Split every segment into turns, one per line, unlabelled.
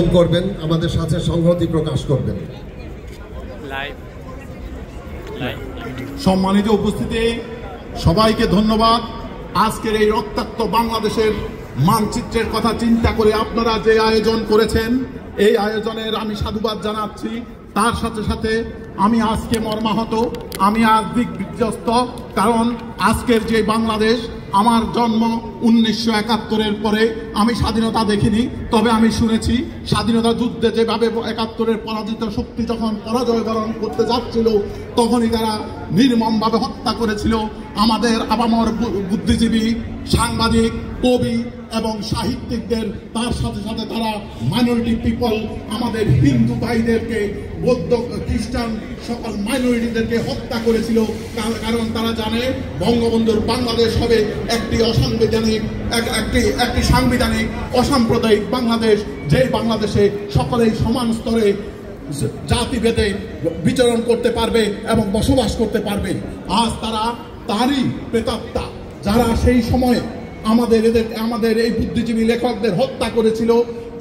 জ্ঞাপন করবেন, আমাদের সাথে সংহতি প্রকাশ করবেন।
সম্মানিত উপস্থিতি, সবাইকে ধন্যবাদ। আজকের এই রক্তাক্ত বাংলাদেশের মানচিত্রের কথা চিন্তা করে আপনারা যে আয়োজন করেছেন, এই আয়োজনের আমি সাধুবাদ জানাচ্ছি। তার সাথে সাথে আমি আজকে মর্মাহত, আমি আজ দিক বিধ্বস্ত, কারণ আজকের যে বাংলাদেশ, আমার জন্ম 1971-এর পরে আমি স্বাধীনতা দেখিনি, তবে আমি শুনেছি স্বাধীনতা যুদ্ধে যেভাবে 71-এর পরাজিত শক্তি যখন পরাজয় বরণ করতে যাচ্ছিল, তখনই তারা নির্মমভাবে হত্যা করেছিল আমাদের আপামর বুদ্ধিজীবী, সাংবাদিক, কবি এবং সাহিত্যিকদের। তার সাথে সাথে তারা মাইনরিটি পিপল, আমাদের হিন্দু ভাইদেরকে, বৌদ্ধ, খ্রিস্টান সকল মাইনরিটিদেরকে হত্যা করেছিল, কারণ তারা জানে বঙ্গবন্ধুর বাংলাদেশ হবে একটি অসাংবিধানিক, একটি সাংবিধানিক অসাম্প্রদায়িক বাংলাদেশ, যে বাংলাদেশে সকলেই সমান স্তরে জাতিভেদে বিচরণ করতে পারবে এবং বসবাস করতে পারবে। আজ তারা তারই প্রেতাত্মা, যারা সেই সময়ে আমাদের এই বুদ্ধিজীবী লেখকদের হত্যা করেছিল,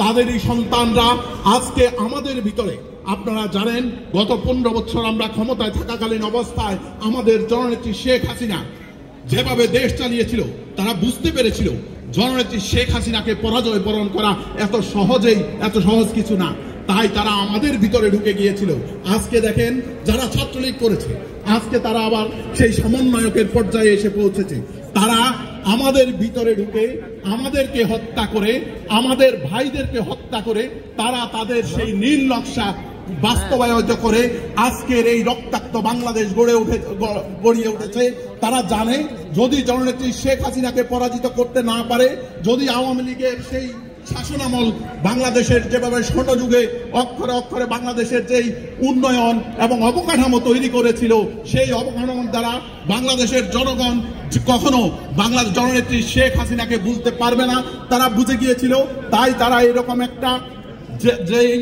তাদেরই সন্তানরা আজকে আমাদের ভিতরে। আপনারা জানেন গত 15 বছর আমরা ক্ষমতায় থাকাকালীন অবস্থায় আমাদের জননেত্রী শেখ হাসিনা যেভাবে দেশ চালিয়েছিল, তারা বুঝতে পেরেছিল জননেত্রী শেখ হাসিনাকে পরাজয় বরণ করা এত সহজ কিছু না। তাই তারা আমাদের ভিতরে ঢুকে গিয়েছিল। আজকে দেখেন যারা ছাত্রলীগ করেছে, আজকে তারা আবার সেই সমন্বয়কের পর্যায়ে এসে পৌঁছেছে। তারা আমাদের ভিতরে ঢুকে আমাদেরকে হত্যা করে, আমাদের ভাইদেরকে হত্যা করে, তারা তাদের সেই নীল নকশা বাস্তবায়িত করে আজকের এই রক্তাক্ত বাংলাদেশ গড়িয়ে উঠেছে। তারা জানে যদি জননেত্রী শেখ হাসিনাকে পরাজিত করতে না পারে, যদি আওয়ামী লীগের সেই শাসনামল বাংলাদেশের যেভাবে স্বর্ণযুগে অক্ষরে অক্ষরে বাংলাদেশের যেই উন্নয়ন এবং অবকাঠামো তৈরি করেছিল, সেই অবকাঠামোর দ্বারা বাংলাদেশের জনগণ কখনো বাংলাদেশ জননেত্রী শেখ হাসিনাকে ভুলতে পারবে না। তারা বুঝে গিয়েছিল। তাই তারা এরকম একটা যেই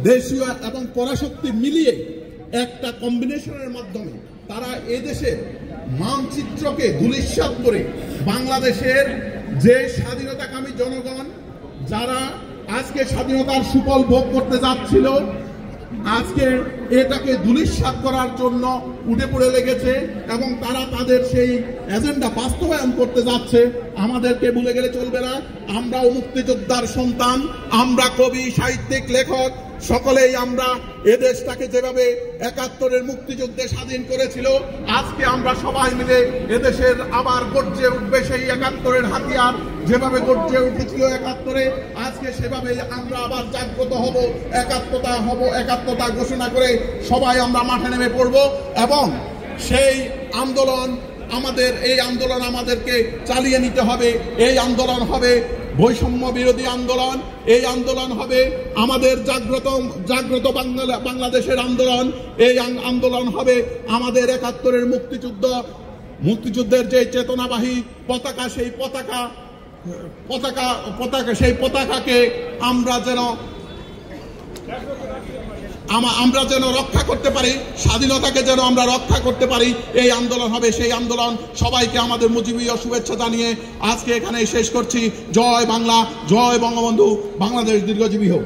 দেশীয় এবং পরাশক্তি মিলিয়ে একটা কম্বিনেশনের মাধ্যমে তারা এদেশের মানচিত্রকে ধূলিসাৎ করে বাংলাদেশের যে স্বাধীনতাকামী জনগণ, যারা আজকে স্বাধীনতার সুফল ভোগ করতে যাচ্ছিল, আজকে এটাকে ধূলিসাৎ করার জন্য উঠে পড়ে লেগেছে এবং তারা তাদের সেই এজেন্ডা বাস্তবায়ন করতে যাচ্ছে। আমাদেরকে ভুলে গেলে চলবে না। আমরাও মুক্তিযোদ্ধার সন্তান, আমরা কবি, সাহিত্যিক, লেখক, সকলেই আমরা এদেশটাকে যেভাবে 71-এর মুক্তিযুদ্ধে স্বাধীন করেছিল, আজকে আমরা সবাই মিলে এদেশের আবার গর্জে উঠবে সেই 71-এর হাতিয়ার, যেভাবে গর্জে উঠেছিল 71-এ, আজকে সেভাবে আমরা আবার জাগ্রত হব, একাত্মতা ঘোষণা করে সবাই আমরা মাঠে নেমে পড়ব। এবং সেই আন্দোলন আমাদেরকে চালিয়ে নিতে হবে। এই আন্দোলন হবে বৈষম্য বিরোধী আন্দোলন, এই আন্দোলন হবে আমাদের জাগ্রত বাংলাদেশের আন্দোলন, এই আন্দোলন হবে আমাদের 71-এর মুক্তিযুদ্ধের যে চেতনাবাহী পতাকা, সেই পতাকাকে আমরা যেন রক্ষা করতে পারি, স্বাধীনতাকে যেন আমরা রক্ষা করতে পারি, এই আন্দোলন হবে। সেই আন্দোলন সবাইকে আমাদের মুজিবীয় শুভেচ্ছা জানিয়ে আজকে এখানে শেষ করছি। জয় বাংলা, জয় বঙ্গবন্ধু, বাংলাদেশ দীর্ঘজীবী হোক।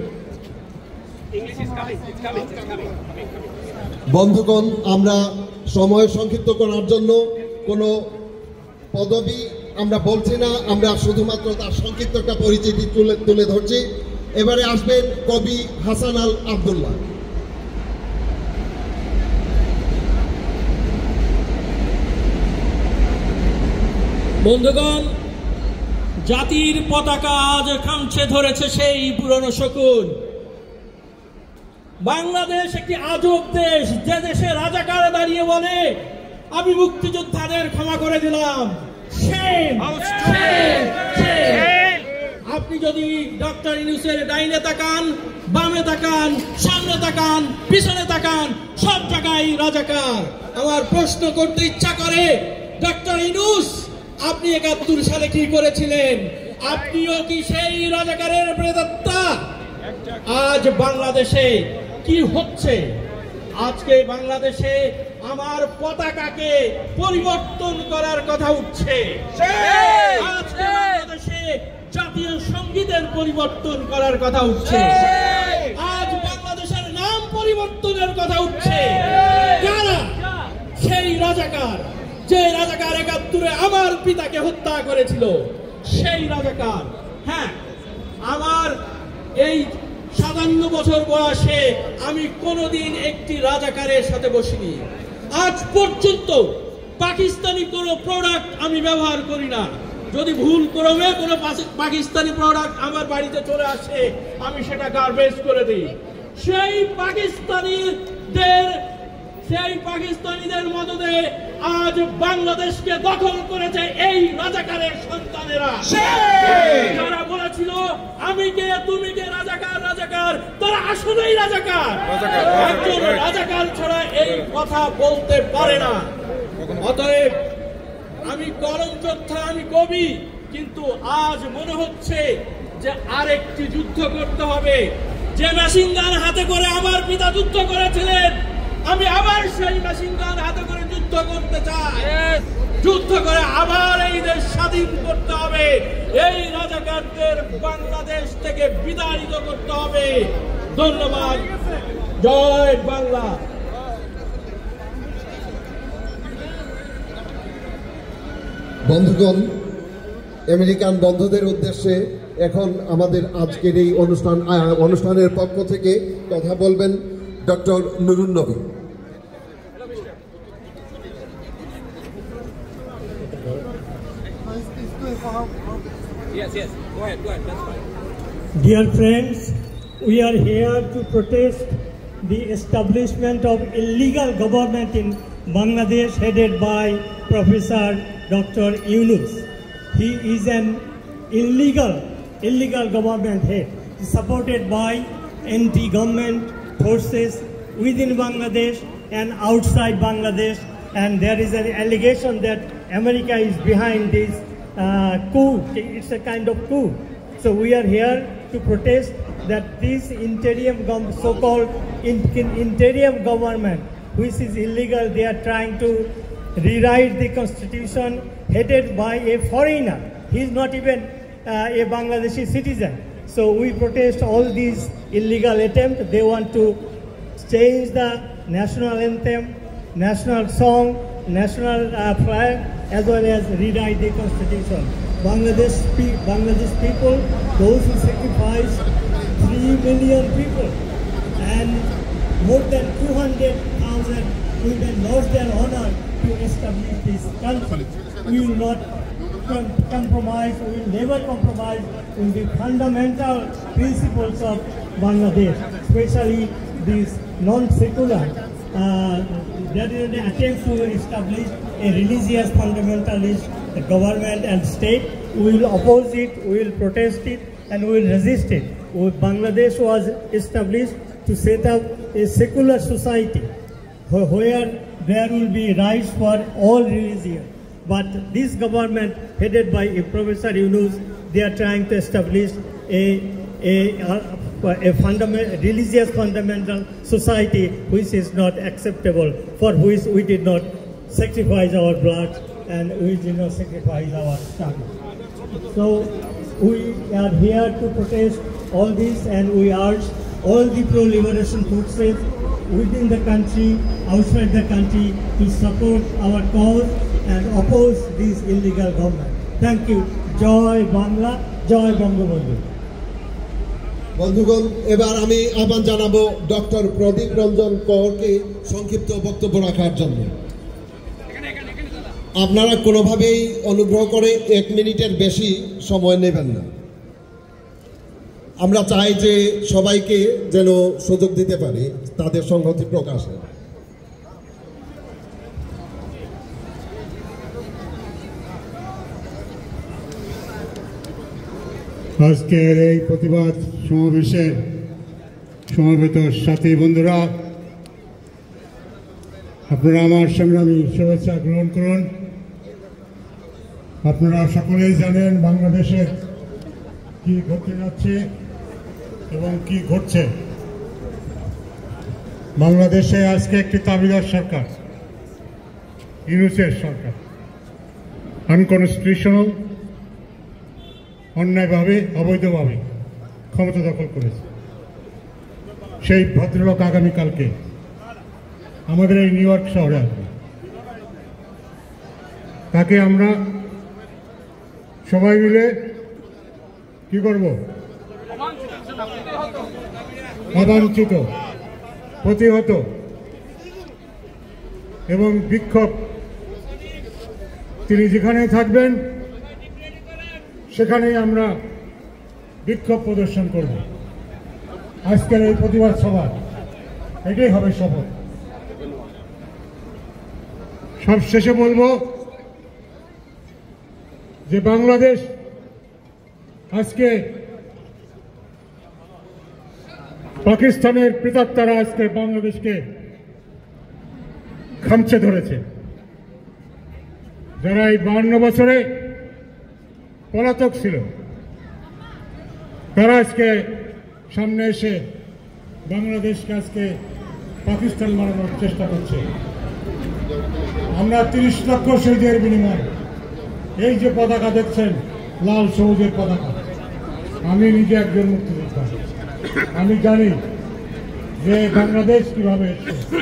বন্ধুগণ, আমরা সময় সংক্ষিপ্ত করার জন্য কোনো পদবি আমরা বলছি না, আমরা শুধুমাত্র তার সংক্ষিপ্ত একটা পরিচিতি তুলে ধরছি। এবারে আসবেন কবি হাসান আল আব্দুল্লাহ।
বন্ধুগণ, জাতির পতাকা আজ খামছে ধরেছে সেই পুরনো শকুন। বাংলাদেশ একটি আজব দেশ, যে দেশে রাজাকার দাঁড়িয়ে বলে আমি মুক্তিযোদ্ধাদের ক্ষমা করে দিলাম। আপনি যদি ডক্টর ইউনূসের ডাইনে তাকান, বামে তাকান, সামনে তাকান, পিছনে তাকান, সব জায়গায় রাজাকার। আমার প্রশ্ন করতে ইচ্ছা করে, ডক্টর ইউনূস আপনি 71 সালে কি করেছিলেন? আপনিও কি সেই রাজাকারের প্রেতাত্মা? আজ বাংলাদেশে কি হচ্ছে? আজকে বাংলাদেশে আমার পতাকাকে পরিবর্তন করার কথা উঠছে। আজকে বাংলাদেশে জাতীয় সঙ্গীতের পরিবর্তন করার কথা উঠছে, আজ বাংলাদেশের নাম পরিবর্তনের কথা উঠছে। কারা? সেই রাজাকার, যে রাজাকার ৭১-এ আমার পিতাকে হত্যা করেছিল, সেই রাজাকার। হ্যাঁ, আমার এই ৫৭ বছর বয়সে আমি কোনোদিন একটি রাজাকারের সাথে বসিনি। আজ পর্যন্ত পাকিস্তানি কোনো প্রোডাক্ট আমি ব্যবহার করি না। যদি ভুল ক্রমে কোনো পাকিস্তানি প্রোডাক্ট আমার বাড়িতে চলে আসে, আমি সেটা গার্বেজ করে দিই। সেই পাকিস্তানিদের মদদে আজ বাংলাদেশকে দখল করেছে এই রাজাকারের সন্তানেরা। যারা বলেছিল আমি কে তুমি কে, রাজাকার রাজাকার, তারা আসলেই রাজাকার। একজন রাজাকার ছাড়া এই কথা বলতে পারে না। অতএব আমি কলম যোদ্ধা, আমি কবি, কিন্তু আজ মনে হচ্ছে যে আরেকটি যুদ্ধ করতে হবে। যে মেশিন গান হাতে করে আমার পিতা যুদ্ধ করেছিলেন, আমি আবার সেই মেশিন গান হাতে করে যুদ্ধ করতে চাই। যুদ্ধ করে আবার এই দেশ স্বাধীন করতে হবে। এই রাজাকারদের বাংলাদেশ থেকে বিতাড়িত করতে হবে। ধন্যবাদ। জয় বাংলা।
বন্ধুগণ, আমেরিকান বন্ধুদের উদ্দেশ্যে এখন আমাদের আজকের এই অনুষ্ঠানের পক্ষ থেকে কথা বলবেন ডক্টর নুরুন নবী।
Yes, go ahead, that's fine.
Dear friends, we are here to protest the establishment of illegal government in Bangladesh headed by Professor Dr. Yunus. He is an illegal government head supported by anti-government forces within Bangladesh and outside Bangladesh, and there is an allegation that America is behind this coup. It's a kind of coup. So we are here to protest that this so-called interim government, which is illegal, they are trying to rewrite the constitution headed by a foreigner. He is not even a Bangladeshi citizen. So we protest all these illegal attempts. They want to change the national anthem, national song, national flag, as well as rewrite the constitution. Bangladesh people, those who sacrificed 3 million people and more than 200,000 women lost their honor to establish this country. We will not compromise, we will never compromise with the fundamental principles of Bangladesh, especially these non-secular. That is an attempt to establish a religious fundamentalist government and state. We will oppose it, we will protest it, and we will resist it. Bangladesh was established to set up a secular society where there will be rights for all religions. But this government headed by Professor Yunus, they are trying to establish a religious fundamental society which is not acceptable, for which we did not sacrifice our blood and we did not sacrifice our struggle. So we are here to protest all this, and we urge all the pro-liberation forces within the country, outside the country, to support our cause and oppose this illegal government. Thank you. Joy Bangla, Joy Bangabandhu.
বন্ধুগণ, এবার আমি আহ্বান জানাবো doctor প্রদীপ রঞ্জন করকে সংক্ষিপ্ত বক্তব্য রাখার জন্য। আপনারা কোনোভাবেই অনুগ্রহ করে 1 মিনিটের বেশি সময় নেবেন না। আমরা চাই যে সবাইকে যেন সুযোগ দিতে পারি তাদের সংহতি প্রকাশে।
আজকের এই প্রতিবাদ সমাবেশে সমবেত সাথী বন্ধুরা, আপনারা আমার সংগ্রামী শুভেচ্ছা গ্রহণ করুন। আপনারা সকলেই জানেন বাংলাদেশের কি ঘটতে যাচ্ছে এবং কি ঘটছে। বাংলাদেশে আজকে একটি তাবিদার সরকার, ইউনূসের সরকার, আনকনস্টিটিউশনাল অন্যায়ভাবে অবৈধভাবে ক্ষমতা দখল করেছে। সেই ভদ্রলোক আগামীকালকে আমাদের এই নিউ ইয়র্ক শহরে আসবে। তাকে আমরা সবাই মিলে কি করব? অবাঞ্ছিত, প্রতিহত এবং বিক্ষোভ তিনি যেখানেই থাকবেন সেখানেই আমরা বিক্ষোভ প্রদর্শন করব। আজকের এই প্রতিবাদ সভা এটাই হবে শপথ। সব শেষে বলবো যে বাংলাদেশ আজকে পাকিস্তানের প্রেতাত্মারা আজকে বাংলাদেশকে খামচে ধরেছে। যারা এই 52 বছরে পলাতক ছিল তারা আজকে সামনে এসে বাংলাদেশকে আজকে পাকিস্তান বানানোর চেষ্টা করছে। আমরা 30 লক্ষ শহীদের বিনিময়ে এই যে পতাকা দেখছেন, লাল সবুজের পতাকা, আমি নিজে একজন মুক্তিযোদ্ধা। আমি জানি যে বাংলাদেশ কিভাবে এসেছে,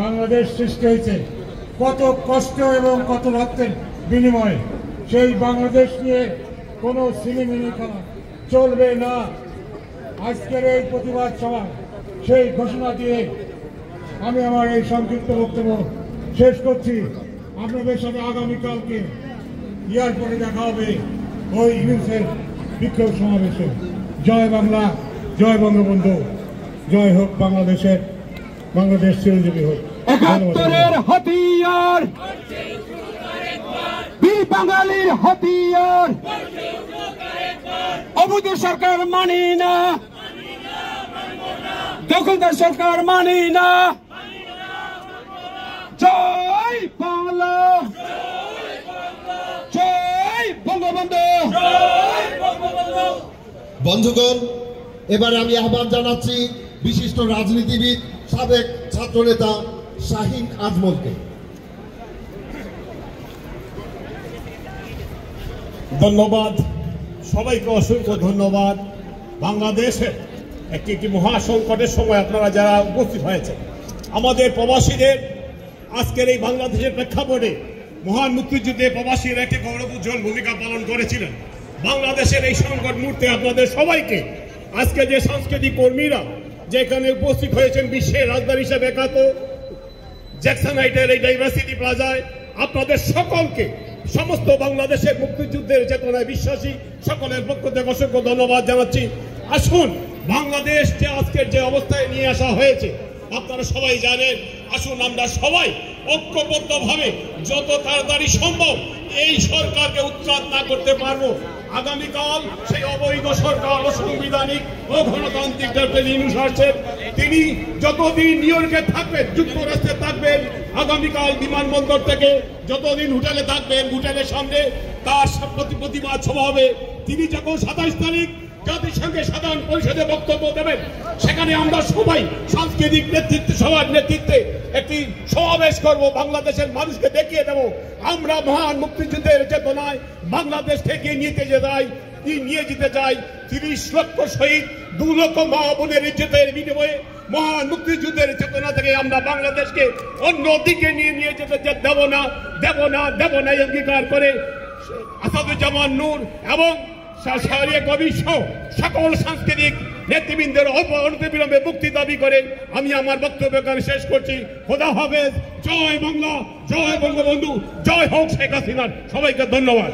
বাংলাদেশ সৃষ্টি হয়েছে কত কষ্ট এবং কত রক্তের বিনিময়ে। সেই বাংলাদেশ নিয়ে কোনো সিনেমিনি খেলা চলবে না। আজকের এই প্রতিবাদ সভা সেই ঘোষণা দিয়ে আমি আমার এই সংক্ষিপ্ত বক্তব্য শেষ করছি। আপনাদের সাথে আগামীকালকে এয়ারপোর্টে দেখা হবে ওই ইউনিসের বিক্ষোভ সমাবেশে। জয় বাংলা, জয় বঙ্গবন্ধু, জয় হোক বাংলাদেশের, বাংলাদেশ চিরজীবী হোক।
৭১-এর হাতিয়ার, বীর বাঙালির হাতিয়ার, অবৈধ সরকার মানি না, দখলদার সরকার মানি না। জয় বাংলা, জয় বঙ্গবন্ধু।
বন্ধুগণ, এবারে আমি আহ্বান জানাচ্ছি বিশিষ্ট রাজনীতিবিদ, সাবেক ছাত্রনেতা শাহীন আজমলকে।
ধন্যবাদ, সবাইকে অসংখ্য ধন্যবাদ। বাংলাদেশের একটি মহাসংকটের সময় আপনারা যারা উপস্থিত হয়েছেন, আমাদের প্রবাসীদের আজকের এই বাংলাদেশের প্রেক্ষাপটে মহান মুক্তিযুদ্ধে প্রবাসীরা একটি গৌরবোজ্জ্বল ভূমিকা পালন করেছিলেন। বাংলাদেশের এই সংকট মুহূর্তে আপনাদের সবাইকে, আজকে যে সাংস্কৃতিক কর্মীরা যেখানে উপস্থিত হয়েছেন বিশ্বের রাজধানী হিসেবে খ্যাত জ্যাকসন হাইটের এই ডাইভার্সিটি প্লাজায়, আপনাদের সকলকে, সমস্ত বাংলাদেশের মুক্তিযুদ্ধের চেতনায় বিশ্বাসী সকলের পক্ষ থেকে অসংখ্য ধন্যবাদ জানাচ্ছি। আসুন, বাংলাদেশ যে আজকের যে অবস্থায় নিয়ে আসা হয়েছে আপনারা সবাই জানেন। আসুন আমরা সবাই ঐক্যবদ্ধভাবে যত তাড়াতাড়ি সম্ভব এই সরকারকে উৎখাত না করতে পারবো। আগামীকাল সেই অবৈধ সরকার, অসাংবিধানিক ও গণতান্ত্রিক ডক্টর ইউনূস আসছেন। তিনি যতদিন নিউ ইয়র্কে থাকবেন, যুক্তরাষ্ট্রে থাকবেন, আগামীকাল বিমানবন্দর থেকে যতদিন হোটেলে থাকবেন, হোটেলের সামনে তার প্রতিবাদ সভা হবে। তিনি যখন 27 তারিখ জাতিসংঘের সাধারণ পরিষদে বক্তব্য দেবেন, সেখানে আমরা সবাই সাংস্কৃতিক নেতৃত্বে, সবার নেতৃত্বে একটি সমাবেশ করব। বাংলাদেশের মানুষকে দেখিয়ে দেব আমরা মহান মুক্তিযুদ্ধের চেতনায় বাংলাদেশ থেকে নিয়ে যেতে চাই 30 লক্ষ শহীদ, 2 লক্ষ মা বোনের ইজ্জতের বিনিময়ে মহান মুক্তিযুদ্ধের চেতনা থেকে আমরা বাংলাদেশকে অন্য দিকে নিয়ে যেতে দেব না অঙ্গীকার করে আসাদুজ্জামান নূর এবং শাহরিয়া কবির সহ সকল সাংস্কৃতিক নেতৃবৃন্দের অনতিবিলম্বে মুক্তি দাবি করে আমি আমার বক্তব্য এখানে শেষ করছি। খোদা হাফেজ। জয় বাংলা, জয় বঙ্গবন্ধু, জয় হোক শেখ হাসিনার। সবাইকে ধন্যবাদ।